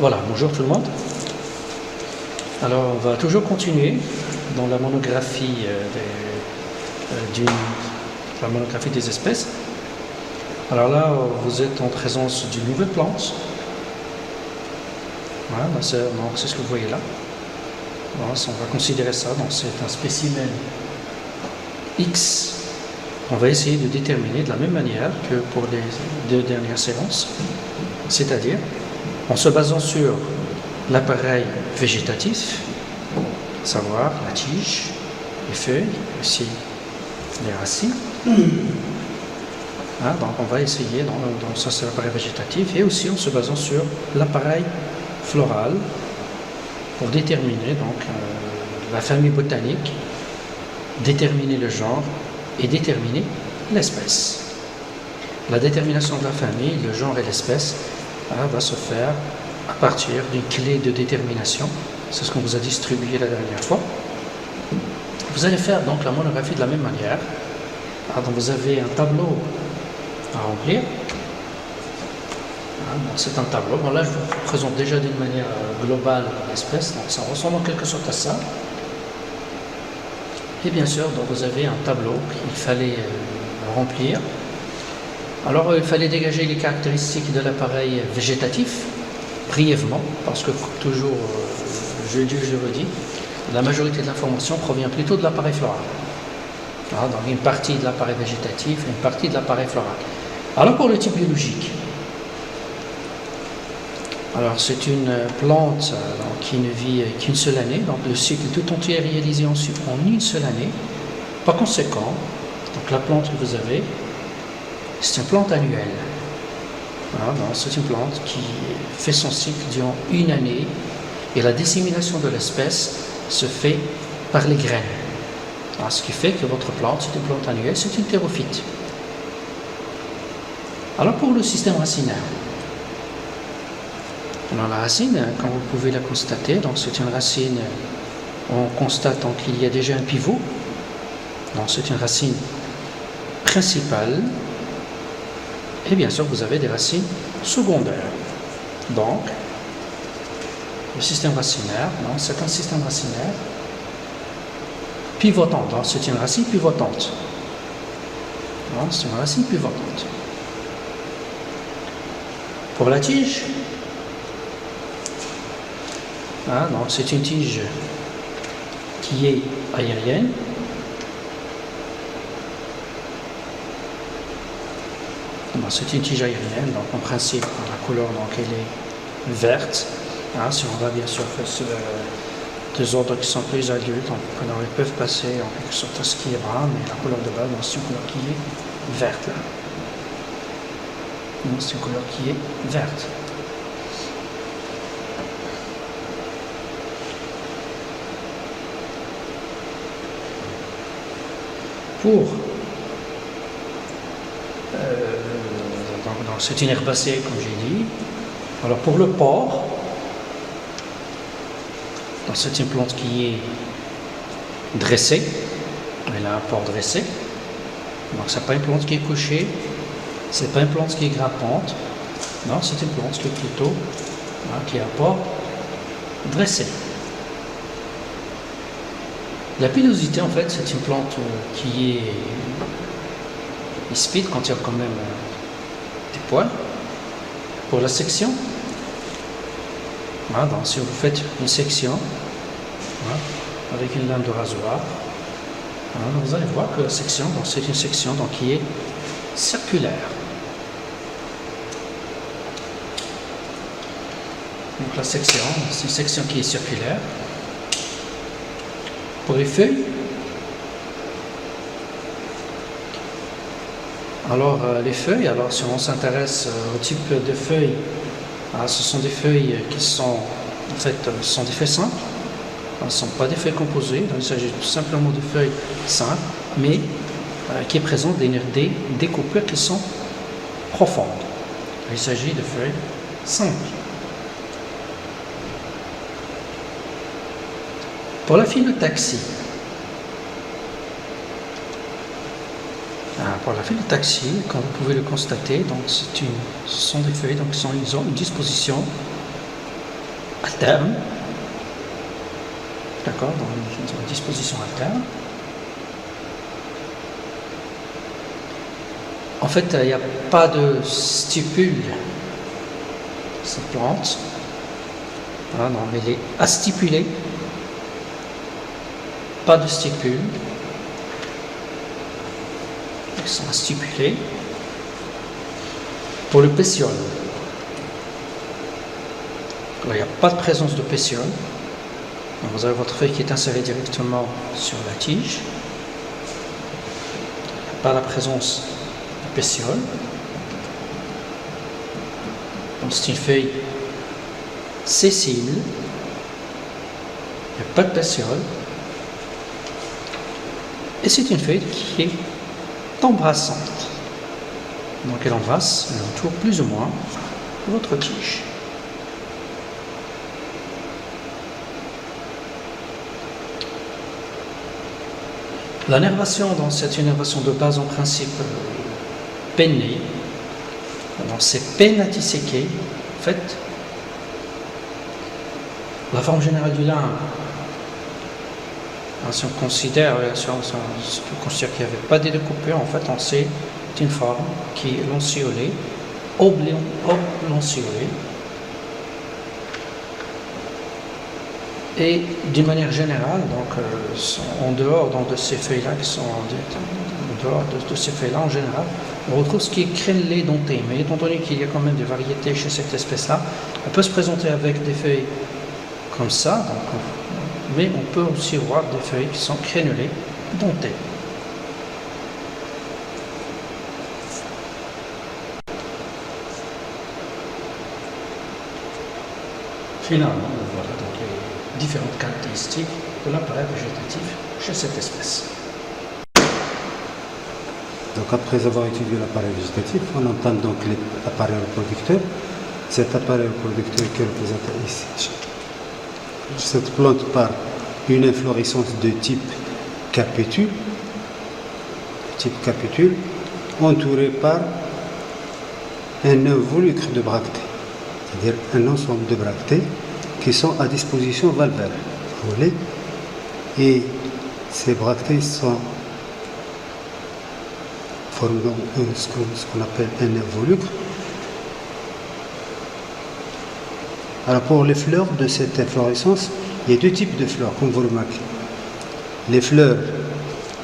Voilà, bonjour tout le monde. Alors, on va toujours continuer dans la monographie, la monographie des espèces. Alors là, vous êtes en présence d'une nouvelle plante. Voilà, c'est ce que vous voyez là. Voilà, on va considérer ça. Donc, c'est un spécimen X. On va essayer de déterminer de la même manière que pour les deux dernières séances, c'est-à-dire en se basant sur l'appareil végétatif, à savoir la tige, les feuilles, aussi les racines. Hein, donc on va essayer, donc ça c'est l'appareil végétatif, et aussi en se basant sur l'appareil floral pour déterminer donc la famille botanique, déterminer le genre et déterminer l'espèce. La détermination de la famille, le genre et l'espèce va se faire à partir d'une clé de détermination. C'est ce qu'on vous a distribué la dernière fois. Vous allez faire donc la monographie de la même manière. Donc vous avez un tableau à remplir. C'est un tableau. Bon, là, je vous présente déjà d'une manière globale l'espèce. Donc ça ressemble en quelque sorte à ça. Et bien sûr, donc vous avez un tableau qu'il fallait remplir. Alors, il fallait dégager les caractéristiques de l'appareil végétatif, brièvement, parce que toujours, je le redis, la majorité de l'information provient plutôt de l'appareil floral. Donc, une partie de l'appareil végétatif, une partie de l'appareil floral. Alors, pour le type biologique, alors c'est une plante qui ne vit qu'une seule année, donc le cycle tout entier est réalisé en une seule année. Par conséquent, donc la plante que vous avez, c'est une plante annuelle. C'est une plante qui fait son cycle durant une année et la dissémination de l'espèce se fait par les graines. Ce qui fait que votre plante, c'est une plante annuelle, c'est une thérophyte. Alors pour le système racinaire, alors la racine, comme vous pouvez la constater, donc c'est une racine, on constate qu'il y a déjà un pivot, donc c'est une racine principale. Et bien sûr, vous avez des racines secondaires. Donc, le système racinaire, c'est un système racinaire pivotant. Donc, c'est une racine pivotante. C'est une racine pivotante. Pour la tige, donc c'est une tige qui est aérienne. C'est une tige aérienne, donc en principe, la couleur donc, elle est verte. Si on va bien sûr faire des ordres qui sont plus adultes, ils peuvent passer en quelque sorte à ce qui est brun, mais la couleur de base, c'est une couleur qui est verte. C'est une couleur qui est verte. C'est une herbacée, comme j'ai dit. Alors pour le porc, c'est une plante qui est dressée. Elle a un porc dressé. Donc c'est pas une plante qui est couchée. C'est pas une plante qui est grimpante. Non, c'est une plante qui est plutôt qui a un porc dressé. La pilosité, en fait, c'est une plante qui est ispide quand il y a quand même des poils. Pour la section, donc si vous faites une section avec une lame de rasoir, vous allez voir que la section, c'est une section qui est circulaire. Donc la section, c'est une section qui est circulaire. Pour les feuilles, alors les feuilles, alors si on s'intéresse au type de feuilles, ce sont des feuilles qui sont en fait sont des feuilles simples, ce ne sont pas des feuilles composées, donc il s'agit tout simplement de feuilles simples, mais qui présentent des découpures qui sont profondes. Il s'agit de feuilles simples. Pour la phyllotaxie, Pour la phyllotaxie, comme vous pouvez le constater, donc ce sont des feuilles, donc ils ont une disposition alterne, d'accord, dans une disposition alterne. En fait, il n'y a pas de stipule, cette plante. Ah non, elle est astipulée, pas de stipule. Ils sont astipulés. Pour le pétiole, il n'y a pas de présence de pétiole. Donc vous avez votre feuille qui est insérée directement sur la tige. Il n'y a pas la présence de pétiole. Donc c'est une feuille sessile. Il n'y a pas de pétiole. Et c'est une feuille qui est embrassante. Donc elle embrasse, elle entoure plus ou moins votre tige. La nervation, c'est une nervation de base en principe pennée. Donc c'est pennatisséqué. En fait, la forme générale du limbe, si on considère, qu'il n'y avait pas de découpure, en fait, c'est une forme qui est lanceolée, oblanceolée. Et d'une manière générale, donc, en dehors de ces feuilles-là, qui sont en dehors de ces feuilles-là, en général, on retrouve ce qui est crénelé denté. Mais étant donné qu'il y a quand même des variétés chez cette espèce-là, on peut se présenter avec des feuilles comme ça, donc, mais on peut aussi voir des feuilles qui sont crénelées, dentées. Finalement, voilà donc les différentes caractéristiques de l'appareil végétatif chez cette espèce. Donc après avoir étudié l'appareil végétatif, on entame donc l'appareil reproducteur. Cet appareil reproducteur qui est représenté ici. Cette plante par une inflorescence de type capitule, entourée par un involucre de bractées, c'est-à-dire un ensemble de bractées qui sont à disposition valvaire. Vous voyez ? Et ces bractées forment ce qu'on appelle un involucre. Alors pour les fleurs de cette inflorescence, il y a deux types de fleurs, comme vous remarquez. Les fleurs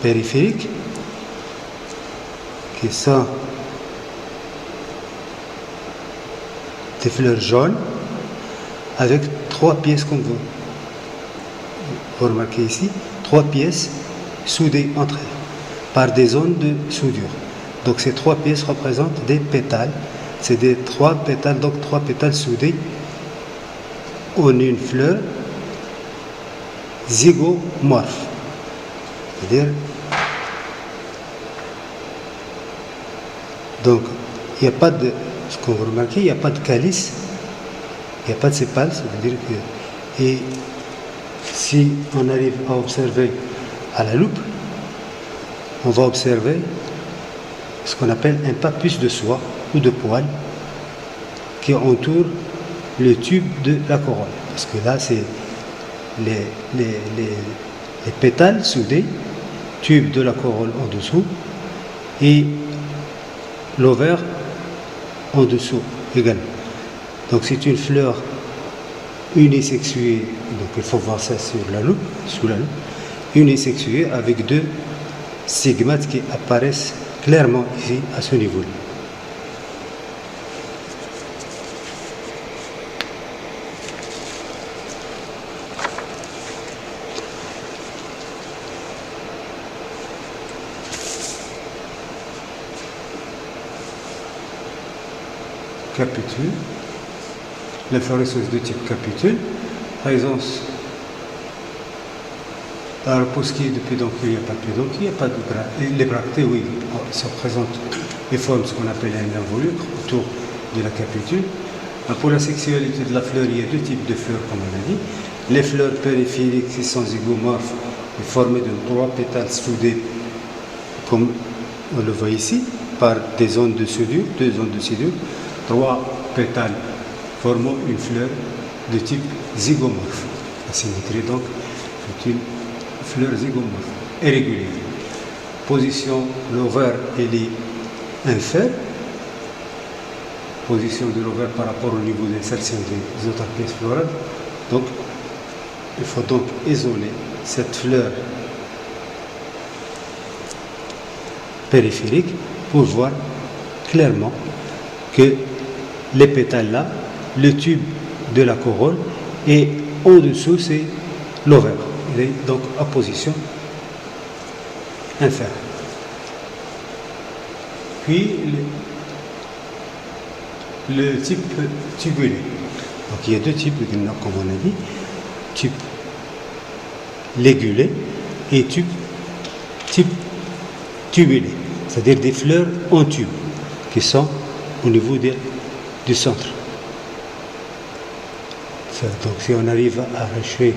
périphériques, qui sont des fleurs jaunes, avec 3 pièces comme vous remarquez ici, 3 pièces soudées entre elles, par des zones de soudure. Donc ces 3 pièces représentent des pétales. C'est des 3 pétales, donc 3 pétales soudés en une fleur zygomorphe. C'est-à-dire, donc, il n'y a pas de, ce qu'on vous remarquez, il n'y a pas de calice, il n'y a pas de sépale, ça veut dire que, et si on arrive à observer à la loupe, on va observer ce qu'on appelle un pappus de soie ou de poil qui entoure le tube de la corolle. Parce que là, c'est les pétales soudés, tube de la corolle en dessous et l'ovaire en dessous également. Donc c'est une fleur unisexuée, donc il faut voir ça sur la loupe, sous la loupe, unisexuée avec 2 stigmates qui apparaissent clairement ici à ce niveau-là. Capitule, l'inflorescence de type capitule, présence. Alors pour ce qui est de pédoncule, il n'y a pas de pédoncule, il n'y a pas de bractées. Les bractées, oui, ça représente et forment ce qu'on appelle un involucre autour de la capitule. Alors pour la sexualité de la fleur, il y a 2 types de fleurs, comme on a dit. Les fleurs périphériques qui sont zygomorphes, formées de 3 pétales soudés, comme on le voit ici, par des zones de soudure, 2 zones de soudure. 3 pétales formant une fleur de type zygomorphe. La symétrie, donc, c'est une fleur zygomorphe, irrégulière. Position, l'ovaire, elle est infère. Position de l'ovaire par rapport au niveau d'insertion des autres pièces florales. Donc, il faut donc isoler cette fleur périphérique pour voir clairement que les pétales là, le tube de la corolle, et en dessous c'est l'ovaire. Il est donc à position inférieure. Puis le type tubulé. Donc il y a deux types, comme on a dit, type légulé et type tubulé, c'est-à-dire des fleurs en tube qui sont au niveau du centre. Donc si on arrive à arracher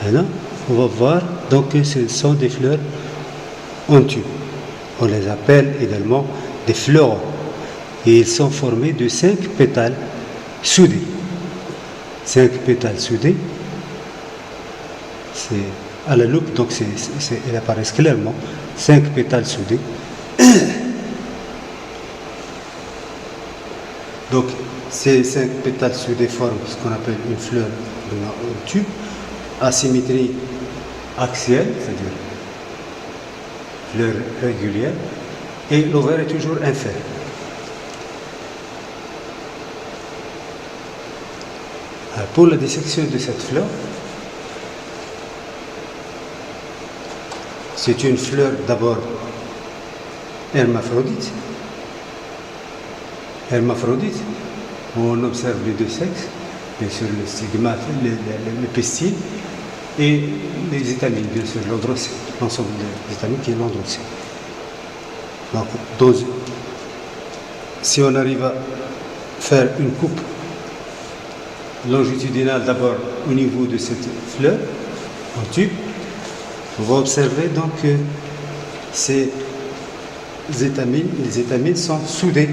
un, on va voir donc que ce sont des fleurs en tube. On les appelle également des fleurons. Et ils sont formés de 5 pétales soudés. 5 pétales soudés. C'est à la loupe, donc elles apparaissent clairement. 5 pétales soudés. Donc ces 5 pétales soudés forment ce qu'on appelle une fleur en tube, à symétrie axiale, c'est-à-dire fleur régulière, et l'ovaire est toujours inférieur. Alors, pour la dissection de cette fleur, c'est une fleur d'abord hermaphrodite. Hermaphrodite, où on observe les deux sexes, bien sûr le stigmate, le pistil, et les étamines, bien sûr, l'androcée, l'ensemble des étamines qui est l'androcée. Donc, si on arrive à faire une coupe longitudinale d'abord au niveau de cette fleur, en tube, on va observer donc que ces étamines, les étamines sont soudées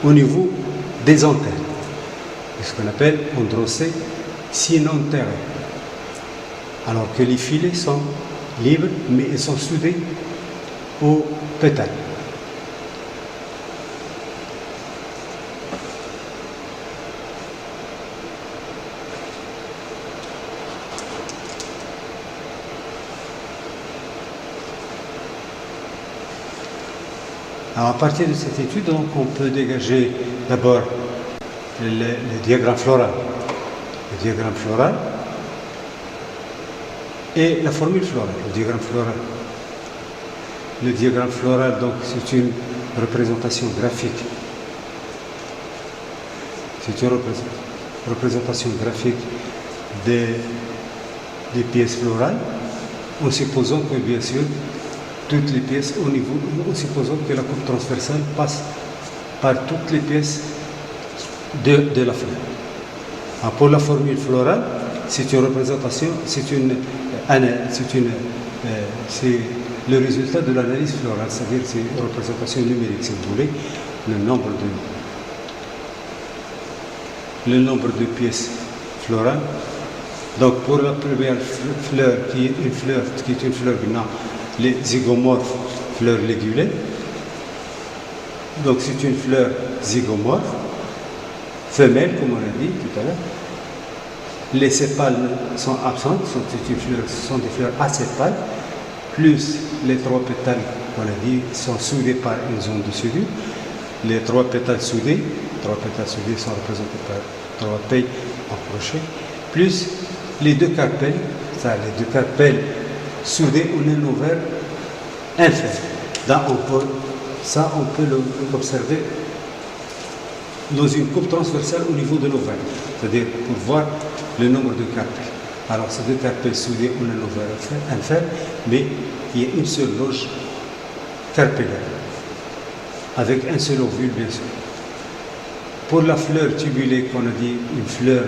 au niveau des antennes, ce qu'on appelle androcée synanthère, alors que les filets sont libres, mais ils sont soudés aux pétales. Alors, à partir de cette étude, donc, on peut dégager d'abord le diagramme floral. Le diagramme floral et la formule florale. Le diagramme floral, donc, c'est une représentation graphique. C'est une représentation graphique des pièces florales, en supposant que, bien sûr, toutes les pièces au niveau, en supposant que la coupe transversale passe par toutes les pièces de la fleur. Alors pour la formule florale, c'est une représentation, c'est le résultat de l'analyse florale, c'est-à-dire c'est une représentation numérique, si vous voulez, le nombre de pièces florales. Donc pour la première fleur, qui est une fleur non, les zygomorphes, fleurs légulées. Donc c'est une fleur zygomorphe, femelle, comme on l'a dit tout à l'heure. Les sépales sont absentes, sont des fleurs asépales, plus les 3 pétales, on l'a dit, sont soudés par une zone de soudure. Les 3 pétales soudés sont représentés par 3 pailles approchées, plus les 2 carpelles, les 2 carpelles soudées au nœud ovaire inférieur. Là, on peut l'observer dans une coupe transversale au niveau de l'ovaire, c'est-à-dire pour voir le nombre de carpelles. Alors, ces 2 carpelles soudées au nœud ovaire inférieur, mais il y a une seule loge carpellaire, avec un seul ovule, bien sûr. Pour la fleur tubulée, qu'on a dit une fleur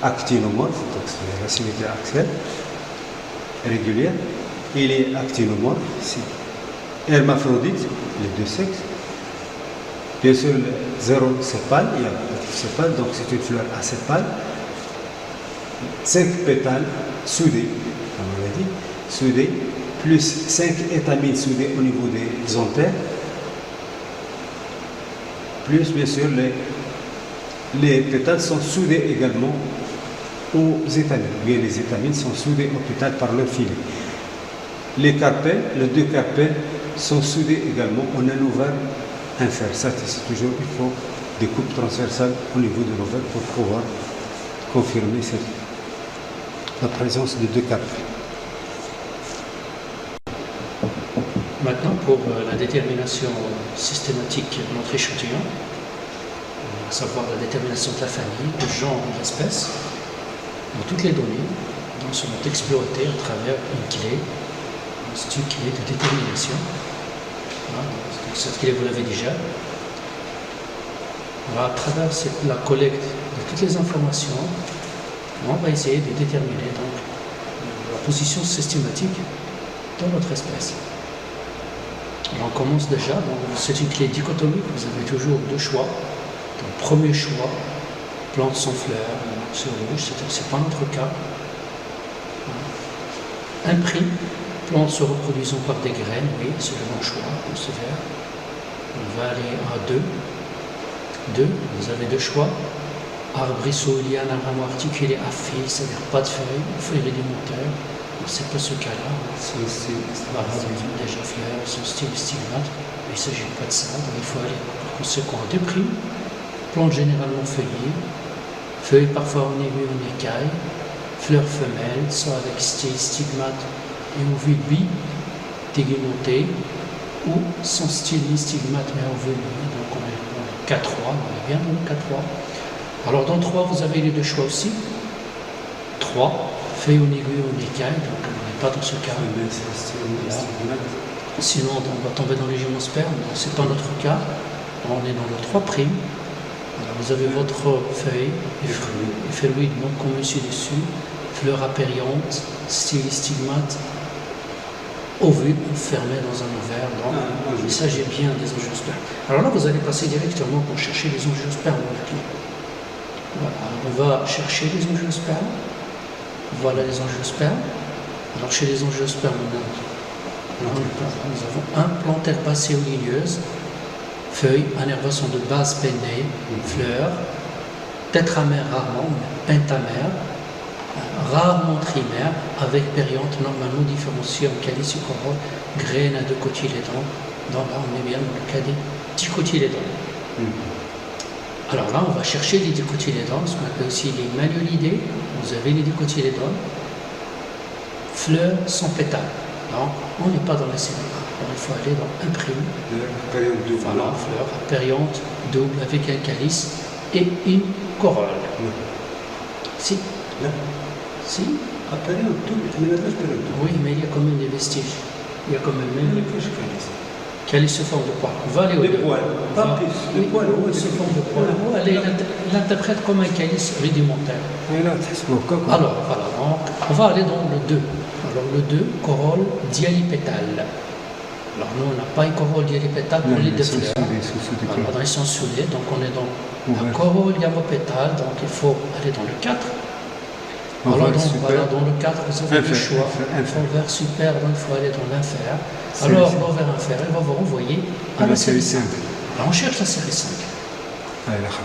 actinomorphe, donc c'est la symétrie axiale régulière, il est actinomorphe, c'est hermaphrodite, les 2 sexes, Bien sûr, le 0 sépales, il y a des sépales, donc c'est une fleur à sépales. 5 pétales soudés, comme on l'a dit, soudés, plus 5 étamines soudées au niveau des anthères, plus bien sûr les pétales sont soudés également aux étamines. Bien, les étamines sont soudées aux pétales par leur filet. Les carpelles, les 2 carpelles sont soudées également en un ovaire infère. Ça, c'est toujours, il faut des coupes transversales au niveau de l'ovaire pour pouvoir confirmer la présence de 2 carpelles. Maintenant, pour la détermination systématique de notre échantillon, à savoir la détermination de la famille, du genre de l'espèce, donc toutes les données seront exploitées à travers une clé, c'est une clé de détermination. Voilà, donc cette clé, vous l'avez déjà. Voilà, à travers la collecte de toutes les informations, on va essayer de déterminer donc, la position systématique de notre espèce. Alors on commence déjà, c'est une clé dichotomique, vous avez toujours 2 choix. Donc, premier choix, plante sans fleurs, c'est rouge, c'est pas notre cas. Imprime, plante se reproduisant par des graines, oui, c'est le bon choix, c'est vert. On va aller à 2. 2, vous avez 2 choix. Arbrisseau, liane, un rameau articulé à fil, c'est-à-dire pas de feuilles rudimentaires. C'est pas ce cas-là. Voilà, déjà fleurs, son style stigmate, mais il ne s'agit pas de ça. Donc il faut aller par conséquent à 2 primes. Plante généralement feuillée, feuilles parfois en aiguille ou en écaille, fleurs femelles, soit avec style stigmate et ovule bi-tégumenté, ou sans style ni stigmate mais ovule bi. Donc on est dans le K3, on est bien dans le K3. Alors dans 3, vous avez les 2 choix aussi. 3. Feuilles en aiguille ou en écaille, donc on n'est pas dans ce cas. Voilà. Sinon, on va tomber dans les gymnospermes, ce n'est pas notre cas. On est dans le 3 prime. Alors, vous avez votre feuille, effluide, donc comme ci-dessus, fleurs apériantes, style stigmate, ovule fermé dans un ovaire. Donc, il s'agit bien des angiospermes. Alors là, vous allez passer directement pour chercher les angiospermes dans la clé. Voilà, alors on va chercher les angiospermes. Voilà les angiospermes. Alors chez les angiospermes, nous avons un plante herbacée ou ligneuse, feuilles, innervation de base pennée, fleurs, tétramère rarement, pentamère, rarement trimère, avec périanthe normalement différenciée en calice ou corolle, graines à 2 cotylédons. Donc là, on est bien dans le cas des dicotylédons. Alors là, on va chercher les dicotylédons, ce qu'on appelle aussi les manuelidés. Vous avez les dicotylédons, fleurs sans pétales. Donc, on n'est pas dans la série. Alors, il faut aller dans imprime. Voilà, fleurs apériantes, double avec un calice et une corolle. Si. Là. Si. Apériante, double, oui, mais il y a quand même des vestiges. Il y a quand même calice se forme de poils. On va aller au des 2. poils, pas plus. Des poils, se forme de poils. Elle l'interprète comme un calice rudimentaire. Alors, voilà, donc, on va aller dans le 2. Alors, le 2, corolle dialipétale. Alors, nous, on n'a pas une corolle dialipétale pour les 2 fleurs. Alors, ils sont soudés, donc on est dans la corolle diamopétale, donc il faut aller dans le 4. Alors, donc, voilà, dans le 4, vous avez le choix. L'ovaire super, donc il faut aller dans l'infère. Alors, l'ovaire infère, il va vous renvoyer à la série 5. Alors, on cherche la série 5. Alors,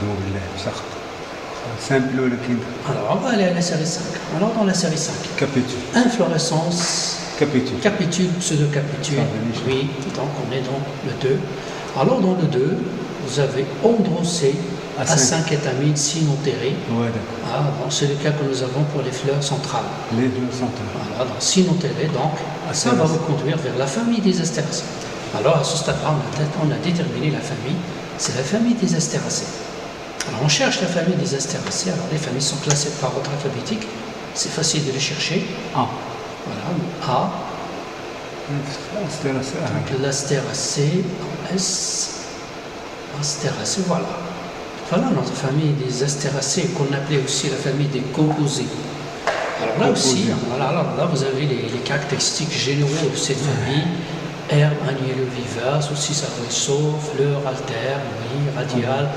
on va aller à la série 5. Alors, dans la série 5, capitule. Inflorescence, capitule, pseudo-capitule. Oui, donc on est dans le 2. Alors, dans le 2, vous avez androcée à 5 étamines synentérées. Ouais, d'accord. Bon, c'est le cas que nous avons pour les fleurs centrales. Les fleurs centrales. Voilà, donc synentérées, donc ça va vous conduire vers la famille des astéracées. Alors, à ce stade-là, on a déterminé la famille, c'est la famille des astéracées. Alors, on cherche la famille des astéracées. Alors, les familles sont classées par ordre alphabétique. C'est facile de les chercher. A. Voilà, A. Donc, l'astéracée, S. Astéracée, voilà. Voilà notre famille des astéracées, qu'on appelait aussi la famille des composés. Alors là aussi, voilà, alors là vous avez les caractéristiques généraux de cette famille. herbes annuelles vivaces, aussi arbrisseaux, fleurs alternes, oui, radiales,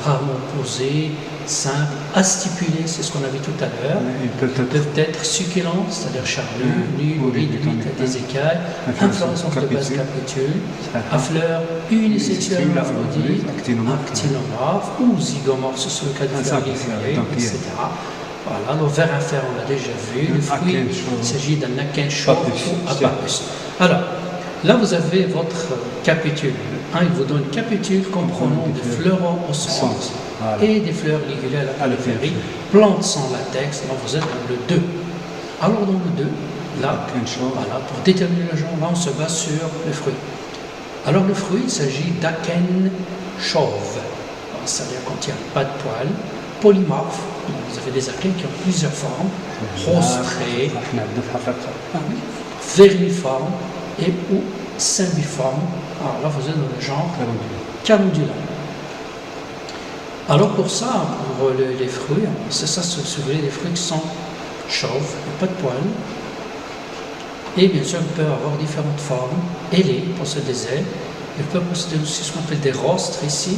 rarement posées, simples, astipulées, c'est ce qu'on a vu tout à l'heure. Ils Peuvent être succulents, c'est-à-dire charnus, nus, réduites à des écailles, inflorescence de base capitule, à fleurs unisexuelles hermaphrodites, actinomorphes ou zygomorphes, c'est le cas de fleurs réguliers, etc. Voilà, le vert-infère, on l'a déjà vu, le fruit, il s'agit d'un akène chauve ou apapus. Alors, là vous avez votre capitule. Il vous donne une capitule comprenant des fleurons au centre et des fleurs ligulées à la périphérie, plantes sans latex, donc vous êtes dans le 2. Alors dans le 2, là, voilà, pour déterminer le genre, là on se base sur le fruit. Alors le fruit, il s'agit d'acène chauve, c'est-à-dire quand il n'y a pas de poils, polymorphe, vous avez des akènes qui ont plusieurs formes, rostrées, vermiformes et ou symbiformes. Alors là vous êtes dans le genre calendula. Alors pour ça, pour les fruits, c'est ça, si vous voulez, les fruits qui sont chauves, pas de poils. Et bien sûr, ils peuvent avoir différentes formes. Ailés, ils possèdent des ailes. Ils peuvent posséder aussi ce qu'on appelle des rostres ici.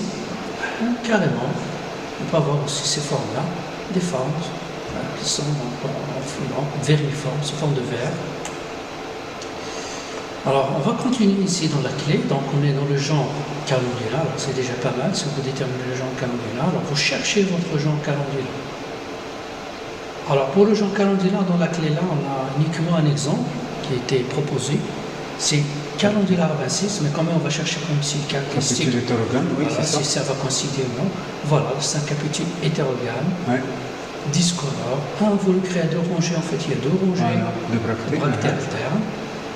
Carrément, on peut avoir aussi ces formes-là, des formes qui sont vermiformes, sous forme de verre. Alors, on va continuer ici dans la clé. Donc, on est dans le genre calendula. Alors, c'est déjà pas mal si vous déterminez le genre calendula. Alors, vous cherchez votre genre calendula. Alors, pour le genre calendula, dans la clé là, on a uniquement un exemple qui a été proposé. C'est calendula arvensis, mais quand même, on va chercher comme ici le caractéristique. Capitule hétérogame, oui, voilà, c'est ça. si ça va coïncider ou non. Voilà, c'est un capitule hétérogame. Ouais. Discolore. Involucré à deux rongées, en fait, il y a deux rongées. Voilà, deux bractées. Bractées alternes.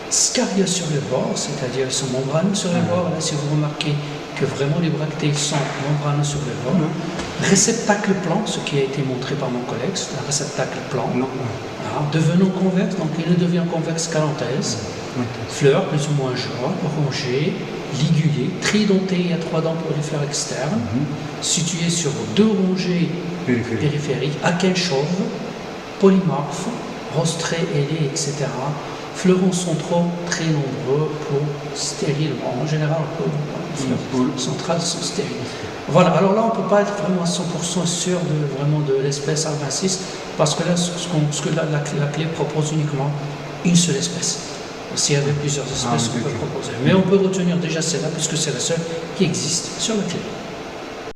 Scarieux sur les bords, c'est-à-dire ils sont membraneux sur les bords. Là, si vous remarquez que vraiment les bractées sont membraneux sur les bords. Réceptacle plan, ce qui a été montré par mon collègue, c'est un réceptacle plan. Voilà, devenant convexe, donc il devient convexe calenthèse. Fleurs plus ou moins jaunes, rongées, ligulées, tridentées à 3 dents pour les fleurs externes, situées sur 2 rongées périphériques, akènes chauves, polymorphes, rostrés, ailés, etc. Fleurons centraux très nombreux pour stériles. En général, les fleurs centrales sont stériles. Voilà, alors là, on ne peut pas être vraiment à 100% sûr de l'espèce arvensis, parce que là, ce que la clé propose uniquement une seule espèce. S'il y avait plusieurs espèces, on peut proposer. Mais on peut retenir déjà celle-là, puisque c'est la seule qui existe sur la clé.